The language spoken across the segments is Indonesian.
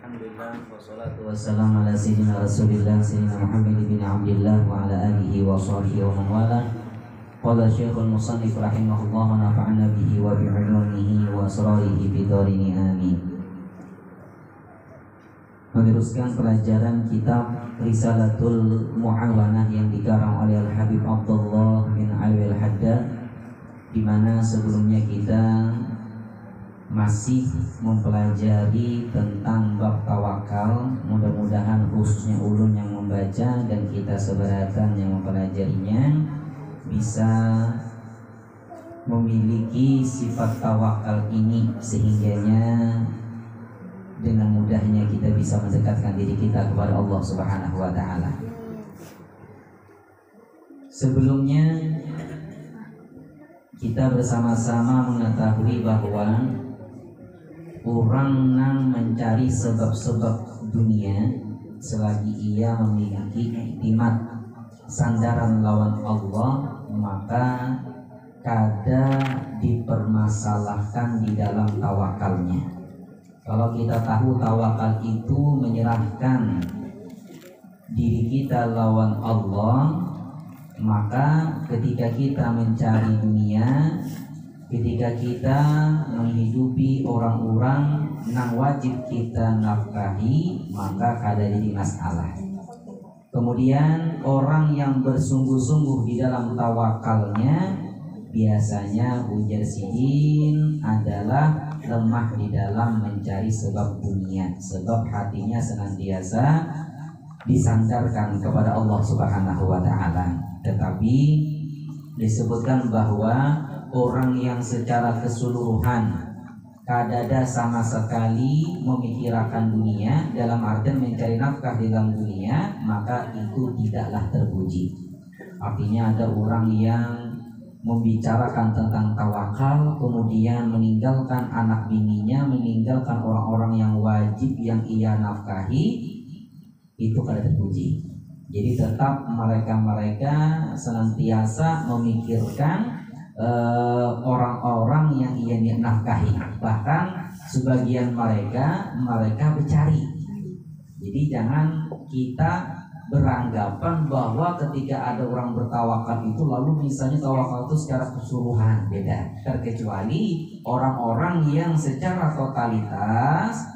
Alhamdulillah wassalatu wassalamu ala sayyidina Rasulillah sayyidina Muhammad bin Abdullah wa ala alihi wa sahbihi wa man wala. Qala Syekhul Musannif rahimahullah wa nafa'ana bihi wa bi 'ulumihi wa asrarihi fi dharini amin. Meneruskan pelajaran kitab Risalatul Mu'awanah yang dikarang oleh Al-Habib Abdullah bin Alwi Al-Haddad, di mana sebelumnya kita masih mempelajari tentang bab tawakal. Mudah-mudahan khususnya ulun yang membaca dan kita seberatan yang mempelajarinya bisa memiliki sifat tawakal ini, sehingganya dengan mudahnya kita bisa mendekatkan diri kita kepada Allah Subhanahu wa taala. Sebelumnya kita bersama-sama mengetahui bahwa orang yang mencari sebab-sebab dunia selagi ia memiliki iktimat sandaran lawan Allah, maka kada dipermasalahkan di dalam tawakalnya. Kalau kita tahu tawakal itu menyerahkan diri kita lawan Allah, maka ketika kita mencari dunia, ketika kita menghidupi orang-orang yang wajib kita nafkahi, maka kada jadi masalah. Kemudian orang yang bersungguh-sungguh di dalam tawakalnya, biasanya ujar sidin adalah lemah di dalam mencari sebab dunia, sebab hatinya senantiasa disandarkan kepada Allah Subhanahu wa taala. Tetapi disebutkan bahwa orang yang secara keseluruhan kadada sama sekali memikirkan dunia dalam artian mencari nafkah di dalam dunia, maka itu tidaklah terpuji. Artinya ada orang yang membicarakan tentang tawakal, kemudian meninggalkan anak bininya, meninggalkan orang-orang yang wajib yang ia nafkahi, itu kada terpuji. Jadi tetap mereka senantiasa memikirkan orang-orang yang ia nafkahi. Bahkan sebagian mereka bercari. Jadi jangan kita beranggapan bahwa ketika ada orang bertawakal itu lalu misalnya tawakal itu secara keseluruhan, beda. Terkecuali orang-orang yang secara totalitas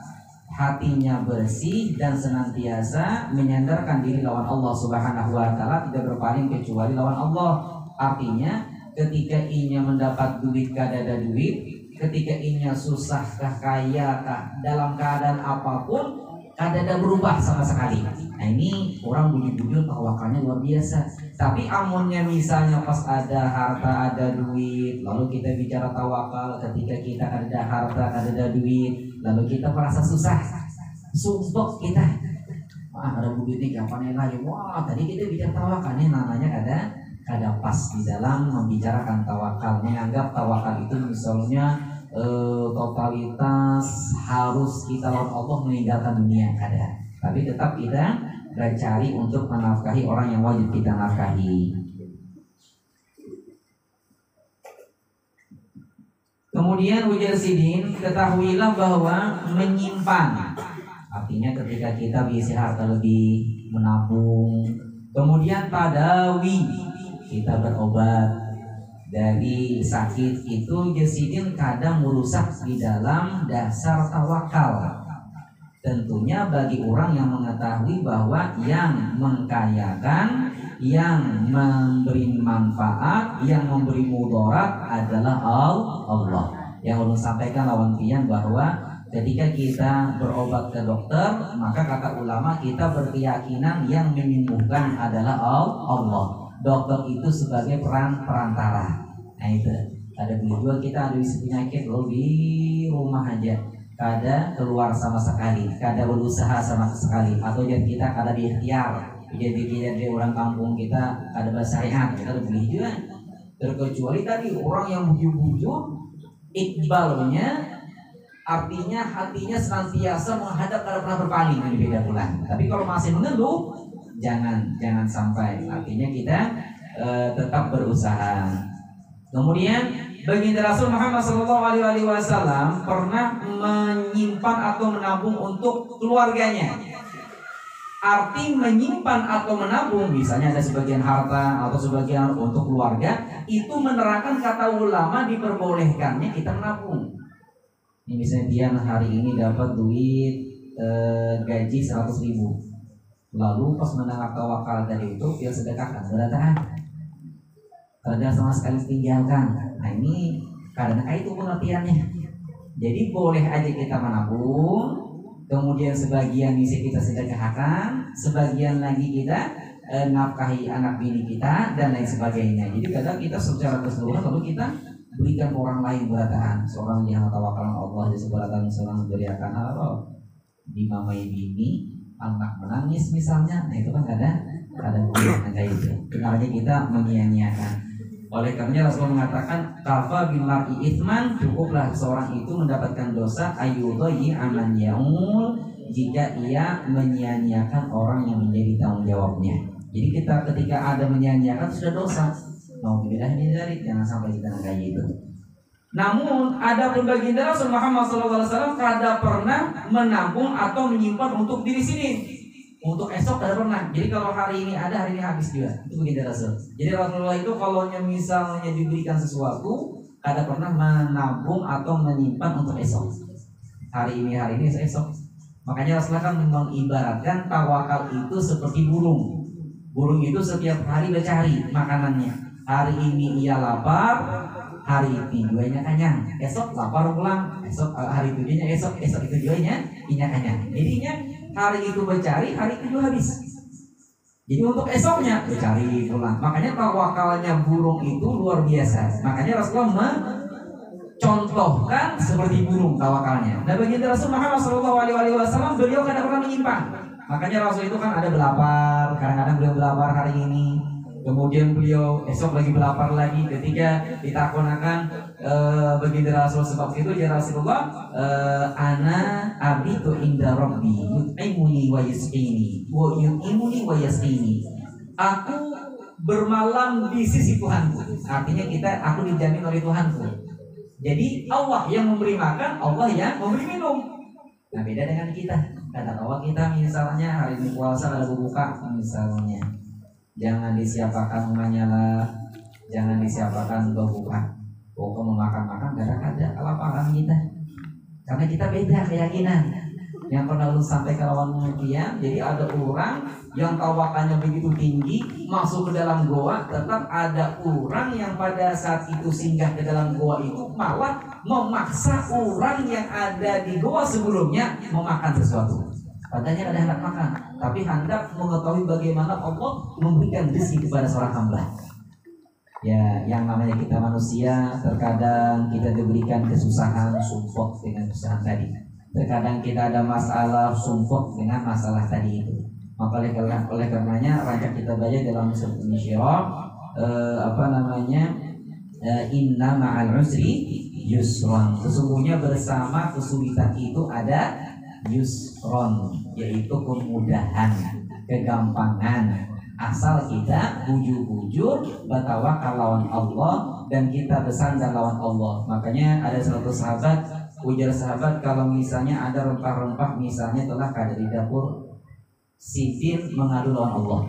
hatinya bersih dan senantiasa menyandarkan diri lawan Allah Subhanahu wa taala, tidak berpaling kecuali lawan Allah. Artinya ketika inya mendapat duit kada ada duit, ketika inya susah kah kaya kah, dalam keadaan apapun kada ada berubah sama sekali. Nah ini orang bujur-bujur tawakalnya luar biasa. Tapi amunnya misalnya pas ada harta ada duit, lalu kita bicara tawakal ketika kita ada harta ada duit, lalu kita merasa susah, sumpek kita, wah ada duit nih kapan lagi, wah tadi kita bicara tawakal, ini namanya kada pas di dalam membicarakan tawakal. Menganggap tawakal itu misalnya totalitas harus kita lawan Allah meninggalkan dunia, kada. Tapi tetap kita bercari untuk menafkahi orang yang wajib kita nafkahi. Kemudian ujar sidin, ketahuilah bahwa menyimpan, artinya ketika kita berisi harta lebih, menabung, kemudian tadawi, kita berobat dari sakit, itu jasidin kadang merusak di dalam dasar tawakal. Tentunya bagi orang yang mengetahui bahwa yang mengkayakan, yang memberi manfaat, yang memberi mudarat adalah Allah. Yang ulun sampaikan lawan pian bahwa ketika kita berobat ke dokter, maka kata ulama kita berkeyakinan yang menyembuhkan adalah Allah. Dokter itu sebagai perantara. Nah itu ada juga kita ada isi penyakit lo di rumah aja, kada keluar sama sekali, kada berusaha sama sekali, atau jadi kita kada diikhtiar, jadi di orang kampung kita kada bersyariat, kita boleh juga. Terkecuali tadi orang yang bujur-bujur iqbalnya, artinya hatinya senantiasa menghadap, kada pernah berpaling, ini beda bulan. Tapi kalau masih mengeluh, jangan sampai. Artinya kita tetap berusaha. Kemudian baginda Rasul Muhammad SAW pernah menyimpan atau menabung untuk keluarganya. Arti menyimpan atau menabung, misalnya ada sebagian harta atau sebagian untuk keluarga, itu menerangkan kata ulama diperbolehkannya kita menabung. Ini misalnya dia hari ini dapat duit gaji 100.000, lalu pas mendengar tawakal dari itu dia sedekahkan, beratahan kerja sama sekali tinggalkan. Nah ini karena itu pengertiannya. Jadi boleh aja kita menabung, kemudian sebagian bisa kita sedekahkan, sebagian lagi kita nafkahi anak bini kita dan lain sebagainya. Jadi kadang kita secara keseluruhan lalu kita berikan orang lain beratahan. Seorang yang tawakal Allah di seberatan, seorang berikan apa? Dimamai bini, anak menangis misalnya. Nah itu kan ada hubungan kayak itu. Kenapa kita menyia-nyiakan? Oleh karenanya Rasulullah mengatakan kafa bil mar'i itsman, cukuplah seorang itu mendapatkan dosa ayyudhi aman yaul, jika ia menyia-nyiakan orang yang menjadi tanggung jawabnya. Jadi kita ketika ada menyia-nyiakan sudah dosa. Mau dibilang dari jangan sampai kita kayak gitu. Namun ada pun baginda Rasul Muhammad SAW kada pernah menabung atau menyimpan untuk diri sini. Untuk esok ada pernah. Jadi kalau hari ini ada, hari ini habis juga. Itu baginda Rasul. Jadi Rasulullah itu kalau misalnya diberikan sesuatu, kada pernah menabung atau menyimpan untuk esok. Hari ini esok. Makanya Rasulullah kan mengibaratkan tawakal itu seperti burung. Burung itu setiap hari mencari makanannya. Hari ini ia lapar, hari ini jualnya kenyang, esok lapar pulang, esok hari tujuhnya esok itu jualnya inya kenyang. Jadinya hari itu mencari, hari itu habis. Jadi untuk esoknya mencari pulang. Makanya tawakalnya burung itu luar biasa. Makanya Rasulullah mencontohkan seperti burung tawakalnya. Dan baginda Rasul Muhammad SAW beliau kadang pernah menyimpan. Makanya Rasul itu kan ada belapar, kadang-kadang beliau belapar hari ini. Kemudian beliau esok lagi belapar lagi. Ketika ditakonakan baginda Rasul sebab itu, ya Rasulullah, ana abitu inda rabbi yut'imuni wa yasqini wa yut'imuni wa yasqini. Aku bermalam di sisi Tuhanku. Artinya aku dijamin oleh Tuhanku. Jadi Allah yang memberi makan, Allah yang memberi minum. Nah beda dengan kita. Kata Allah kita misalnya hari ini puasa ada berbuka misalnya, jangan disiapakan menyala, jangan disiapakan berbuka. Pokok memakan-makan kadang-kadang kelaparan kita. Karena kita beda keyakinan. Yang pernah lu sampai ke lawan pengertian. Jadi ada orang yang tawakalnya begitu tinggi, masuk ke dalam goa, tetap ada orang yang pada saat itu singgah ke dalam goa itu malah memaksa orang yang ada di goa sebelumnya memakan sesuatu. Padahal ada hendak makan, tapi hendak mengetahui bagaimana Allah memberikan rezeki kepada seorang hamba. Ya, yang namanya kita manusia, terkadang kita diberikan kesusahan, support dengan kesusahan tadi. Terkadang kita ada masalah, support dengan masalah tadi itu. Maka oleh karenanya rakyat kita baca dalam surat Al-Insyirah, inna ma'al usri yusron. Sesungguhnya bersama kesulitan itu ada yusron, yaitu kemudahan, kegampangan. Asal kita bujur-bujur bertawakal lawan Allah dan kita bersandar lawan Allah. Makanya ada suatu sahabat, ujar sahabat, kalau misalnya ada rempah-rempah misalnya telah ada di dapur, sitin mengadu lawan Allah.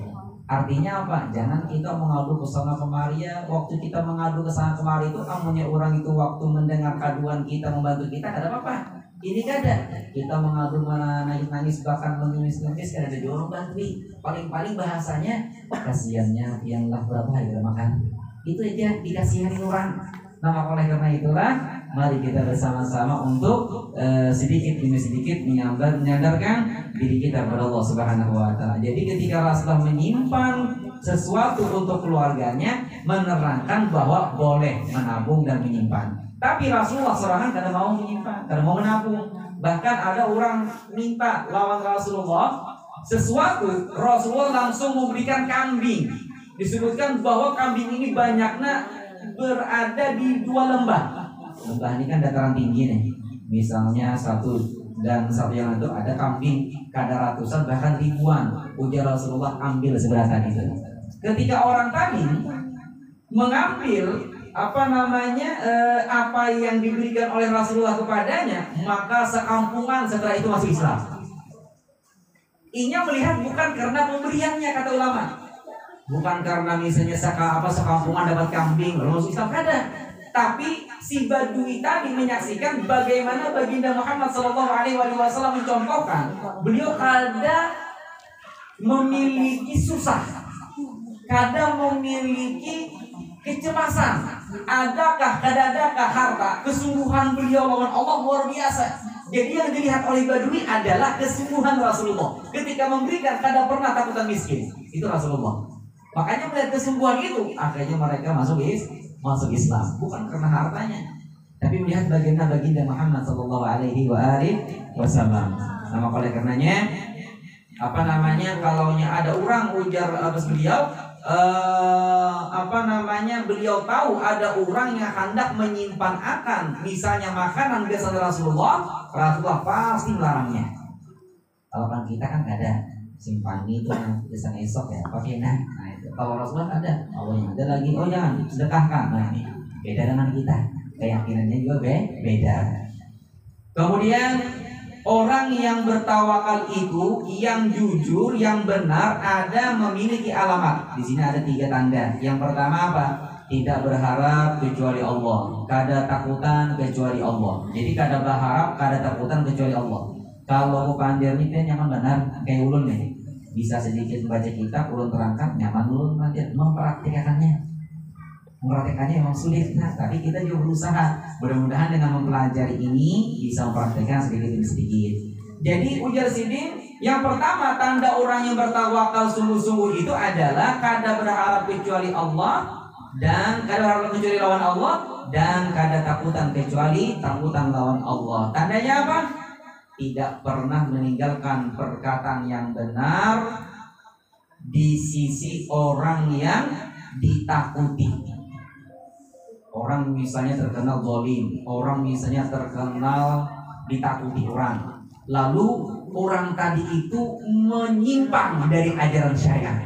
Artinya apa? Jangan kita mengadu ke sana kemari ya. Waktu kita mengadu ke sana kemari itu kamunya orang itu waktu mendengar kaduan kita, membantu kita, ada apa-apa. Ini kada kita mengadu mana nangis-nangis bahkan menangis-nangis kada ada orang bantu. Paling-paling bahasanya kasihannya yang lah berapa hari makan. Itu aja dikasihani orang. Nah oleh karena itulah mari kita bersama-sama untuk sedikit demi sedikit menyadarkan diri kita kepada Allah Subhanahu wa taala. Jadi ketika Rasulullah menyimpan sesuatu untuk keluarganya, menerangkan bahwa boleh menabung dan menyimpan. Tapi Rasulullah SAW kada mau menyimpan, kada mau menabung. Bahkan ada orang minta lawan Rasulullah sesuatu, Rasulullah langsung memberikan kambing. Disebutkan bahwa kambing ini banyaknya berada di 2 lembah. Lembah ini kan dataran tinggi nih. Misalnya satu dan satu yang itu ada kambing kada ratusan bahkan ribuan. Ujar Rasulullah, ambil seberatan itu. Ketika orang tadi mengambil apa yang diberikan oleh Rasulullah kepadanya, maka sekampungan setelah itu masuk Islam. Inya melihat bukan karena pemberiannya, kata ulama, bukan karena misalnya sekampungan dapat kambing lalu masuk Islam, kada. Tapi si Badui tadi menyaksikan bagaimana baginda Muhammad SAW mencontohkan beliau kada memiliki susah, kada memiliki kecemasan, kadadakah harta, kesungguhan beliau lawan Allah luar biasa. Jadi yang dilihat oleh Badui adalah kesungguhan Rasulullah ketika memberikan, kada pernah takutan miskin. Itu Rasulullah. Makanya melihat kesungguhan itu, akhirnya mereka masuk Islam, bukan karena hartanya, tapi melihat bagaimana baginda Muhammad SAW. Nah, oleh karenanya kalaunya ada orang ujar atas beliau, beliau tahu ada orang yang hendak menyimpan akan misalnya makanan biasa Rasulullah pasti melarangnya. Kalau kan kita kan ada simpan itu biasanya esok ya, pakai nah itu. Kalau Rasulullah ada, Allah yang ada lagi, oh jangan sedekahkan. Nah ini beda dengan kita, keyakinannya juga beda. Kemudian orang yang bertawakal itu, yang jujur, yang benar, ada memiliki alamat. Di sini ada 3 tanda. Yang pertama apa? Tidak berharap kecuali Allah, kada takutan kecuali Allah. Jadi kada berharap, kada takutan kecuali Allah. Kalau mau pandir ini kan nyaman benar, kayak ulun nih. Bisa sedikit membaca kitab, ulun terangkat, nyaman ulun pandir. Mempraktikkannya memang sulit, nah, tapi kita juga berusaha. Mudah-mudahan dengan mempelajari ini bisa mempraktikkan sedikit demi sedikit. Jadi ujar sini, yang pertama tanda orang yang bertawakal sungguh-sungguh itu adalah kada berharap kecuali Allah, dan kada berharap kecuali lawan Allah, dan kada takutan kecuali takutan lawan Allah. Tandanya apa? Tidak pernah meninggalkan perkataan yang benar di sisi orang yang ditakuti. Orang misalnya terkenal zalim, orang misalnya terkenal ditakuti orang, lalu orang tadi itu menyimpang dari ajaran syariat.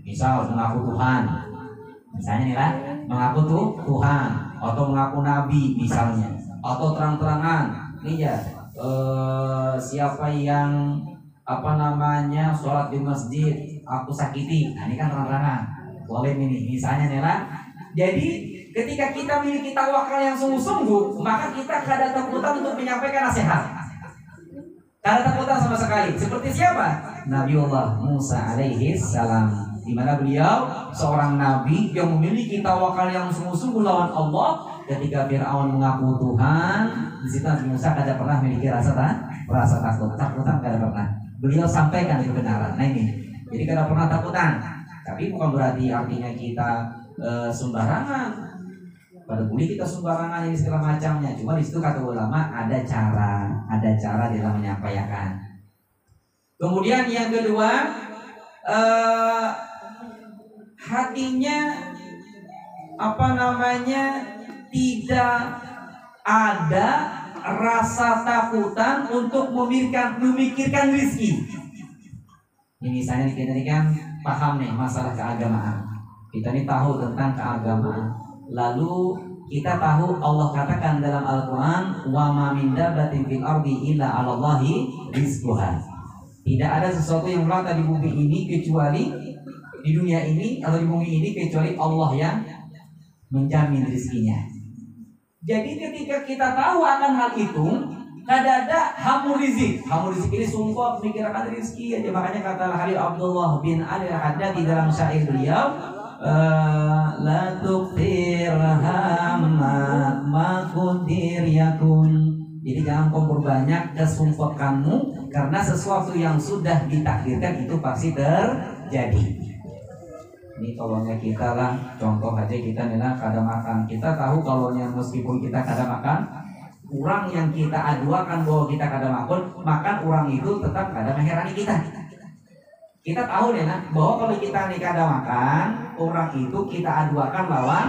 Misal mengaku Tuhan, misalnya nih lah, mengaku Tuhan atau mengaku Nabi misalnya, atau terang-terangan nih ya, siapa yang sholat di masjid aku sakiti, nah ini kan terang-terangan zalim ini misalnya nih lah. Jadi ketika kita memiliki tawakal yang sungguh-sungguh, maka kita kada takutan untuk menyampaikan nasihat. Kada takutan sama sekali. Seperti siapa? Nabiullah Musa alaihi salam, di mana beliau seorang nabi yang memiliki tawakal yang sungguh-sungguh lawan Allah. Ketika Fir'aun mengaku Tuhan, di situ Nabi Musa kada pernah memiliki rasa takut. Takutan kada pernah. Beliau sampaikan kebenaran. Nah ini. Jadi kada pernah takutan. Tapi bukan berarti artinya kita sembarangan. Pada boleh kita sembarangan ini segala macamnya. Cuma di situ kata ulama ada cara dalam menyampaikan. Kemudian yang kedua, hatinya tidak ada rasa takutan untuk memikirkan rezeki. Ini misalnya kita ini kan paham nih masalah keagamaan. Kita ini tahu tentang keagamaan. Lalu kita tahu Allah katakan dalam Al-Quran, wa ma min dabbatin fil ardi illa 'alallahi rizquha. Tidak ada sesuatu yang melata di bumi ini kecuali di dunia ini atau di bumi ini kecuali Allah yang menjamin rezekinya. Jadi ketika kita tahu akan hal itu, kada ada hamu rizik. Hamu rizik ini sumpah memikirkan rezeki aja. Makanya kata Habib Abdullah bin Ali Al-Haddad di dalam syair beliau, la tuqtir hamma ma qudir yakun. Jadi jangan kau berbanyak kesumpahanmu, karena sesuatu yang sudah ditakdirkan itu pasti terjadi. Ini tolongnya kita lah, contoh aja kita nih lah, kada makan. Kita tahu kalau meskipun kita kada makan, orang yang kita aduakan bahwa kita kada makan orang itu tetap kada mengherani kita. Kita tahu deh nah, bahwa kalau kita nih kada makan, orang itu kita aduakan lawan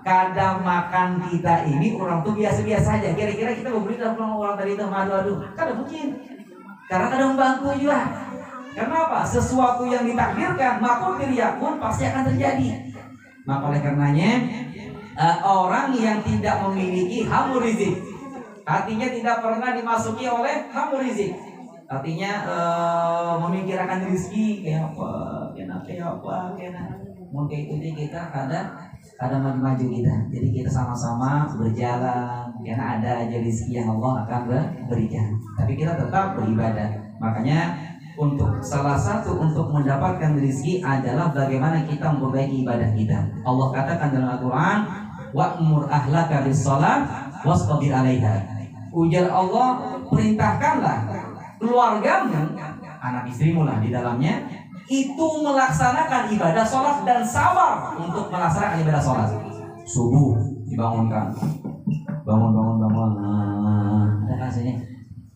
kada makan kita ini orang tuh biasa-biasa aja. Kira-kira kita memberi dalam orang tadi itu adu-adu, kada mungkin. Karena kada membantu juga. Karena apa? Sesuatu yang ditakdirkan, maka yakun pasti akan terjadi. Maka oleh karenanya orang yang tidak memiliki hamur rizki, hatinya tidak pernah dimasuki oleh hamur rizki. Artinya memikirkan rezeki kayak apa, mungkin itu kita ada maju kita. Jadi kita sama-sama berjalan karena ada aja rezeki yang Allah akan berikan. Tapi kita tetap beribadah. Makanya untuk salah satu untuk mendapatkan rezeki adalah bagaimana kita memperbaiki ibadah kita. Allah katakan dalam Al-Quran, wa'mur ahlaka bis-shalah wastabir 'alaiha. Ujar Allah, perintahkanlah keluargamu, anak istrimu lah di dalamnya, itu melaksanakan ibadah sholat dan sabar untuk melaksanakan ibadah sholat. Subuh dibangunkan, bangun. Ada rasanya,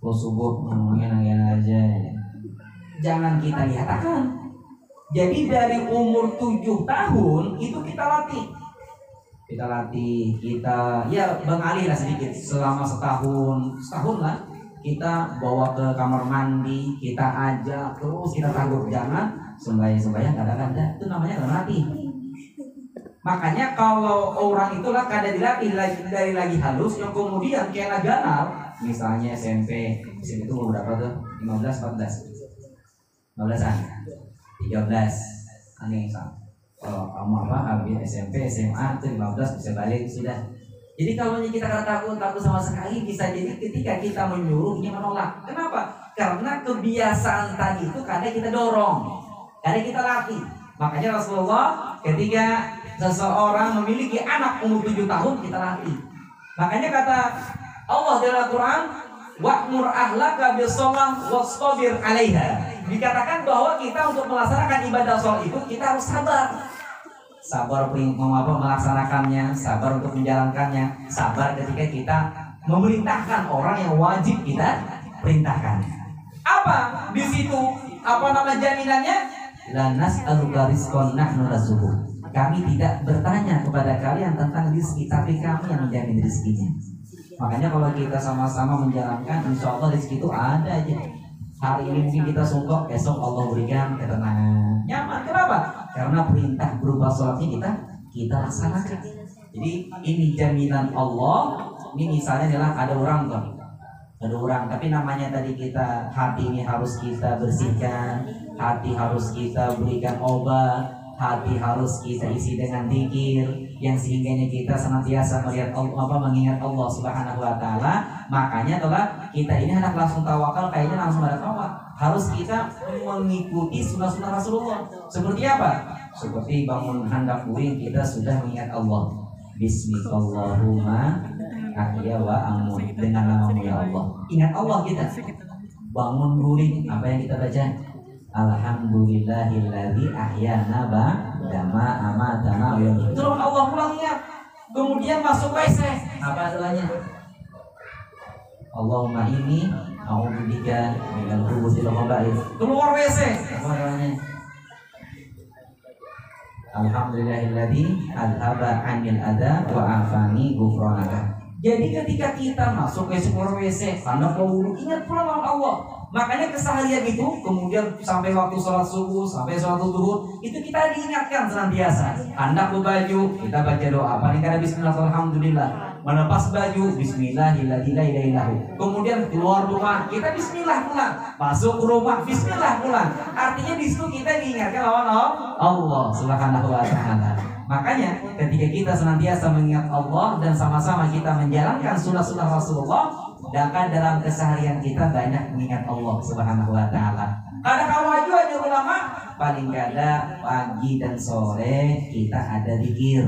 subuh nangin aja. Jangan kita lihat akan. Jadi dari umur 7 tahun itu kita latih, kita ya mengalih lah sedikit selama setahun lah. Kita bawa ke kamar mandi, kita ajak terus, kita tagur, jangan sembahyang kadang-kadang, itu namanya latih. Makanya kalau orang itulah kadang dilatih dari lagi halus, yang kemudian kayak ganal, misalnya SMP itu berapa tuh? 15-an 13 aneh sama. Kalau kamu habis SMP SMA itu 15 bisa balik sudah. Jadi kalau kita takut sama sekali, bisa jadi ketika kita menyuruhnya menolak. Kenapa? Karena kebiasaan tadi itu kadang kita dorong, kadang kita latih. Makanya Rasulullah ketika seseorang memiliki anak umur 7 tahun kita latih. Makanya kata Allah dalam Al-Quran, wa'mur ahlaka bis-shalah wastabir 'alaiha. Dikatakan bahwa kita untuk melaksanakan ibadah sholat itu kita harus sabar melaksanakannya, sabar untuk menjalankannya, sabar ketika kita memerintahkan orang yang wajib kita perintahkan. Apa di situ? Apa nama jaminannya? La nas'aluka rizqan nahnu narzuquh. Kami tidak bertanya kepada kalian tentang rezeki, tapi kami yang menjamin rezekinya. Makanya kalau kita sama-sama menjalankan, insya Allah rezeki itu ada aja. Hari ini mungkin kita sungguh, besok Allah berikan ketenangan, nyaman. Kenapa? Karena perintah berupa sholatnya kita laksanakan. Jadi ini jaminan Allah. Ini misalnya adalah ada orang, tapi namanya tadi kita hati ini harus kita bersihkan, hati harus kita berikan obat, hati harus kita isi dengan zikir yang sehingganya kita senantiasa melihat Allah, mengingat Allah Subhanahu wa taala. Makanya adalah kita ini hendak langsung tawakal, kayaknya langsung ada tawakal. Harus kita mengikuti sunnah-sunnah Rasulullah. Seperti apa? Seperti bangun hendak guring kita sudah mengingat Allah. Bismillahirrahmanirrahim. Ahya wa amut, dengan namamu ya Allah. Ingat Allah kita. Bangun guring, apa yang kita baca? Alhamdulillahilladzi ahyana ba'dama amatana wa yuhyi. Itu Allah pulangnya. Kemudian masuk WC. Apa doanya? Allahumma inni a'udzubika minal khubuthi wal khaba'ith. Keluar WC. Apa doanya? Alhamdulillahilladzi adhaba 'anil adza wa afani ghufranaka. Jadi ketika kita masuk WC, keluar WC, hendak berwudu, ingat pula nama Allah. Makanya keseharian itu, kemudian sampai waktu sholat subuh, sampai sholat zuhur, itu kita diingatkan senantiasa. Hendak berbaju, kita baca doa. Paling kadang bismillah, alhamdulillah. Melepas baju, bismillahirrahmanirrahim. Kemudian keluar rumah, kita bismillah pulang. Masuk rumah, bismillah pulang. Artinya di situ kita diingatkan lawan Allah Subhanahu wa taala. Makanya ketika kita senantiasa mengingat Allah dan sama-sama kita menjalankan sunnah-sunnah Rasulullah, dan dalam keseharian kita banyak mengingat Allah Subhanahu wa taala. Kadang kalau aja ulama paling kada pagi dan sore kita ada zikir.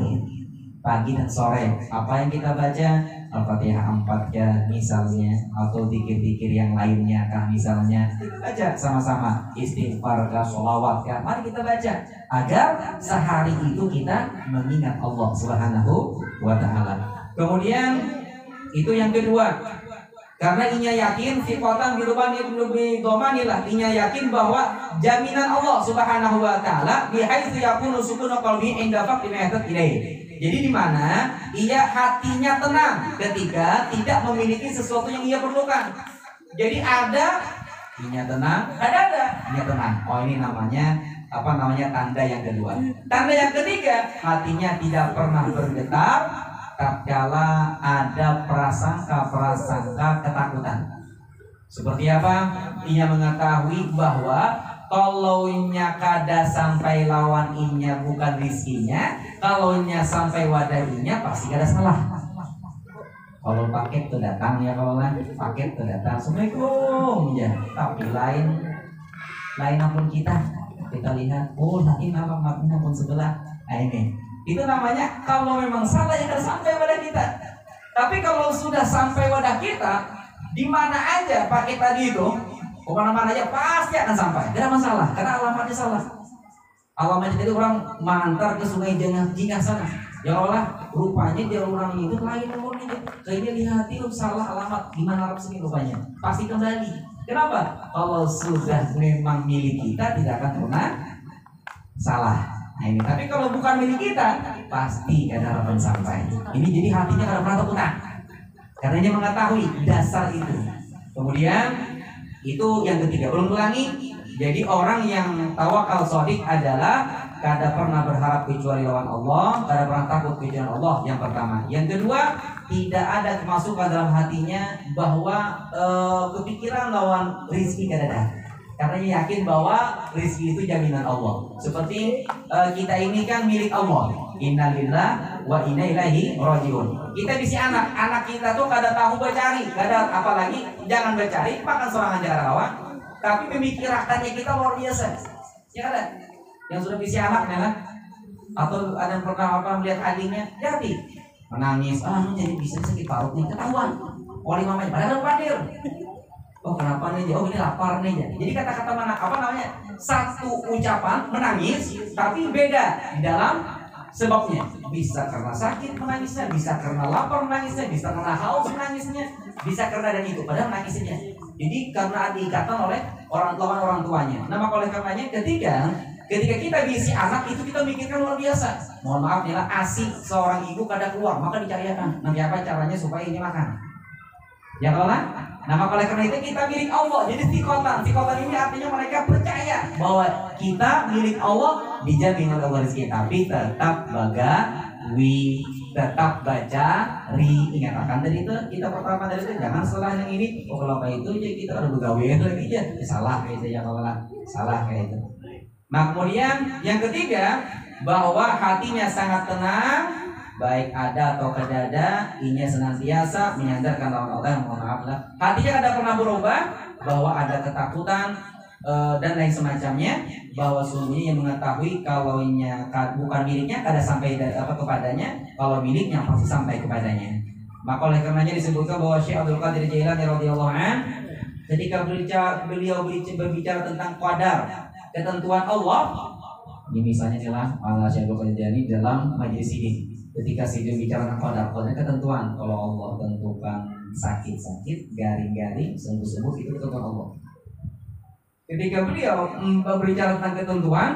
Pagi dan sore apa yang kita baca? Al-Fatihah 4 ya misalnya, atau zikir-zikir yang lainnya kah misalnya, kita baca sama-sama, istighfar kah, sholawat kah, mari kita baca agar sehari itu kita mengingat Allah Subhanahu wa taala. Kemudian itu yang kedua, karena inya yakin sifatan bilubani lebih domanilah, inya yakin bahwa jaminan Allah Subhanahu wa taala bihaitsu yakunu sukunu qalbi inda faqdi ma yahtad ilaih. Jadi di mana ia hatinya tenang ketika tidak memiliki sesuatu yang ia perlukan. Jadi ada Inya tenang, inya tenang. Oh, ini namanya tanda yang kedua. Tanda yang ketiga, hatinya tidak pernah bergetar tatkala ada prasangka ketakutan. Seperti apa? Ia mengetahui bahwa kalau inya kada sampai lawan inya bukan rizkinya, kalau inya sampai wadah inya pasti kada salah. Kalau paket tuh datang ya, kalau paket tuh datang, Assalamualaikum ya. Tapi lain ampun kita lihat, oh nanti maafin ampun sebelah. Nah ini, itu namanya kalau memang salah ya kada sampai wadah kita. Tapi kalau sudah sampai wadah kita, di mana aja paket tadi itu, kemana-mana aja pasti akan sampai. Tidak ada masalah, karena alamatnya salah. Alamatnya itu orang mantar ke sungai Jingah sana. Ya Allah, rupanya dia orang itu lain umurnya. Kayaknya lihat itu salah alamat di mana Arab sini rupanya. Pasti kembali. Kenapa? Kalau sudah memang milik kita tidak akan pernah salah. Nah ini, tapi kalau bukan milik kita pasti ada harapan sampai. Ini jadi hatinya kada pernah takutan. Karena dia mengetahui dasar itu. Kemudian itu yang ketiga, ulangi. Jadi orang yang tawakal shodiq adalah kada pernah berharap kecuali lawan Allah, kada pernah takut kecuali Allah. Yang pertama. Yang kedua, tidak ada kemasukan dalam hatinya bahwa kepikiran lawan rizki kada ada. Karena dia yakin bahwa rizki itu jaminan Allah. Seperti kita ini kan milik Allah. Innalillah wa inna ilaihi rajiun. Kita bisi anak kita tuh kada tahu bercari, kada apalagi jangan bercari, makan serangan jarak kawan. Tapi memikirkannya kita luar biasa. Ya ada yang sudah bisi anak ya, atau ada yang pernah melihat adiknya jadi menangis, jadi bisa sakit parut nih, ketahuan oleh mamanya, padahal padir. Oh kenapa nih? Oh ini lapar nih. Jadi kata-kata satu ucapan menangis, tapi beda di dalam sebabnya. Bisa karena sakit menangisnya, bisa karena lapar menangisnya, bisa karena haus menangisnya, bisa karena dan itu. Padahal menangisnya. Jadi karena diikatan oleh orang tuanya. Nah maka oleh karenanya ketika kita bisi anak itu kita mikirkan luar biasa. Mohon maaf ya, ASI seorang ibu kada keluar, maka dicarikan. Nanti apa caranya supaya ini makan? Ya kalau nah maka oleh karena itu kita milik Allah. Jadi tikotan ini artinya mereka percaya bahwa kita milik Allah, dijamin oleh Allah rezeki. Tapi tetap tetap baca ingat akan dari itu. Kita pertama dari itu jangan setelah yang ini. Oh kalau kayak itu ya kita harus begawe lagi ya. Salah kayak itu ya, kalau salah kayak itu. Nah kemudian yang ketiga, bahwa hatinya sangat tenang, baik ada atau kada ada, inya senantiasa menyandarkan lawan Allah yang mohon maaf lah. Hatinya kada pernah berubah, bahwa ada ketakutan dan lain semacamnya, bahwa sungguhnya yang mengetahui kalau inya bukan miliknya kada sampai kepadanya, kalau miliknya pasti sampai kepadanya. Maka oleh karenanya disebutkan bahwa Syekh Abdul Qadir Jailani radhiyallahu anhu ketika beliau berbicara tentang qadar, ketentuan Allah, ini misalnya adalah Allah Syekh Abdul Qadir Jailani dalam majelis ini. Ketika dia bicara tentang qadar, ketentuan, kalau Allah tentukan sakit-sakit, garing-garing, sembuh-sembuh, itu ketentuan Allah. Ketika beliau berbicara tentang ketentuan,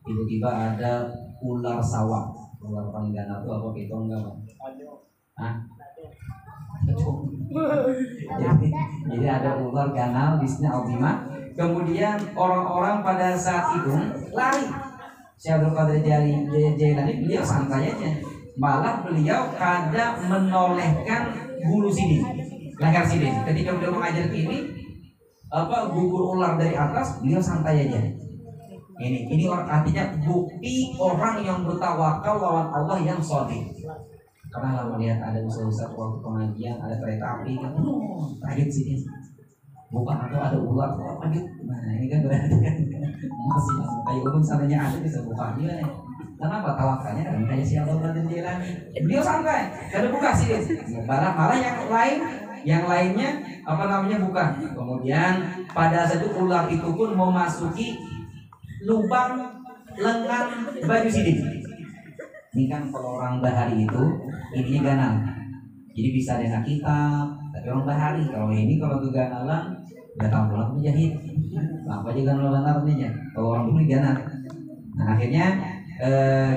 tiba-tiba ada ular sawah. Ular panggana itu apa gitu enggak, Bang? Jadi ada ular ganal di sini albima. Kemudian orang-orang pada saat itu lari. Syekh Abdul Qadir Jailani beliau santai aja. Malah beliau kada menolehkan bulu sini, leher sini. Ketika beliau mengajar ini, gugur ular dari atas, beliau santai aja. Ini artinya bukti orang yang bertawakal lawan Allah yang shodiq. Karena kalau melihat ada usaha-usaha waktu pengajian, ada kereta api kan, kaget sini. Bukan atau ada ular, kaget. Nah ini kan berarti kan masih kayak untung sananya ada bisa buka dia. Kenapa tawakalnya kan kayak siapa berada di jalan? Beliau santai, kada buka sih. Malah yang lainnya bukan. Kemudian pada saat itu ular itu pun memasuki lubang lengan baju sidik. Ini kan kalau orang bahari itu ininya ganal, jadi bisa ada kitab. Tapi orang bahari kalau keganalan datang pulang menjahit. Apa aja ganal benar-benarnya? Kalau orang dulu ganal. Nah akhirnya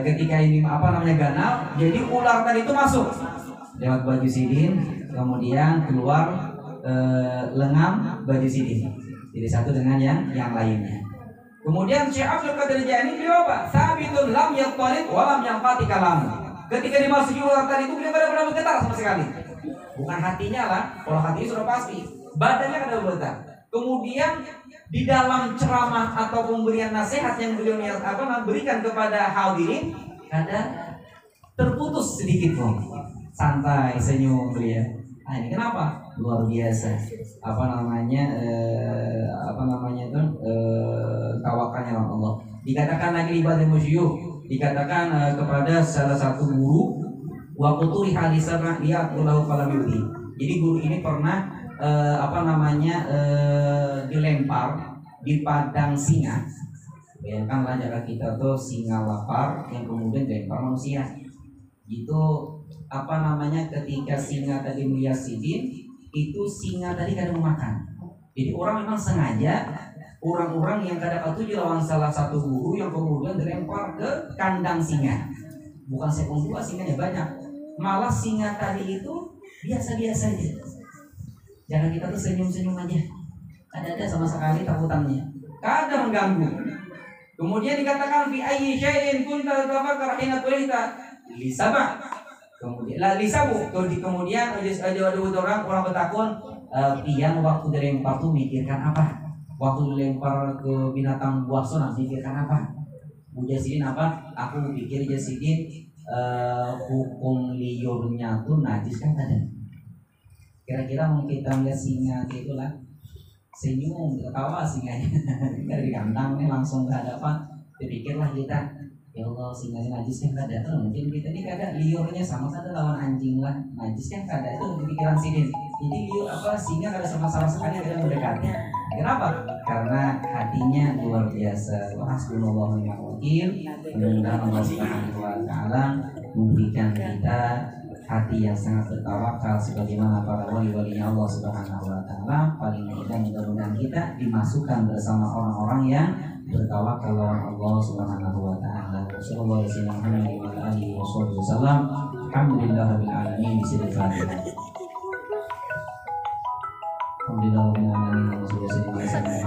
ketika ini ganal, jadi ular tadi itu masuk lewat baju sidin, kemudian keluar lengan baju sidin. Jadi satu dengan yang lainnya. Kemudian Syekh Abdul Qadir Jailani beliau apa? Sabitun lam yaqtarid wa lam yanqati kalam. Ketika dimasuki ular tadi itu beliau tidak pernah bergetar sama sekali. Bukan hatinya lah, kalau hatinya sudah pasti. Badannya kada bergetar. Kemudian di dalam ceramah atau pemberian nasihat yang beliau berikan kepada hadirin kada terputus sedikit pun. Santai, senyum beliau. Nah, ini kenapa? Luar biasa. Tawakalnya Allah. Dikatakan lagi ibadah musyuk, dikatakan kepada salah satu guru wa quturi hadisana liaqulu falam yudi. Jadi guru ini pernah dilempar di padang singa. Bayangkanlah jika kita tuh singa lapar yang kemudian dilempar manusia. Itu ketika singa tadi melihat sidin, itu singa tadi kadang memakan. Jadi orang memang sengaja, orang-orang yang kadang itu lawan salah satu guru yang kemudian dilempar ke kandang singa. Bukan sekon dua, singanya banyak. Malah singa tadi itu biasa-biasa aja. Jangan kita tuh senyum-senyum aja. Ada sama sekali takutannya. Kadang mengganggu. Kemudian dikatakan fi ayyi syai'in kunta tafakkar hina tulita lisaba. Kemudian ada orang bertakun pian waktu dilempar tuh mikirkan apa? Waktu dilempar ke binatang buas tuh mikirkan apa? Bu Jasidin apa? Aku pikir Jasidin hukum liurnya tuh najis kan ada. Kira-kira mau kita lihat singa gitu lah, senyum, ketawa singanya dari kandang nih langsung ke hadapan. Dipikirlah kita, ya Allah singanya najis kan kada tuh, mungkin kita ini kada liurnya sama saja lawan anjing lah, najis kan kada itu di pikiran Sidin. Jadi liur singa kada sama sekali ada mendekatnya. Kenapa? Karena hatinya luar biasa. Hasbunallahu wa ni'mal wakil. Mudah-mudahan Allah Subhanahu wa taala memberikan kita hati yang sangat bertawakal sebagaimana para wali-walinya Allah Subhanahu wa taala. Paling tidak mudah-mudahan kita dimasukkan bersama orang-orang yang bertawakal lawan Allah Subhanahu wa taala. Sallallahu alaihi wasallam. Alhamdulillahirabbil alamin. Bismillahirrahmanirrahim. Alhamdulillahirabbil alamin. Sallallahu alaihi wasallam.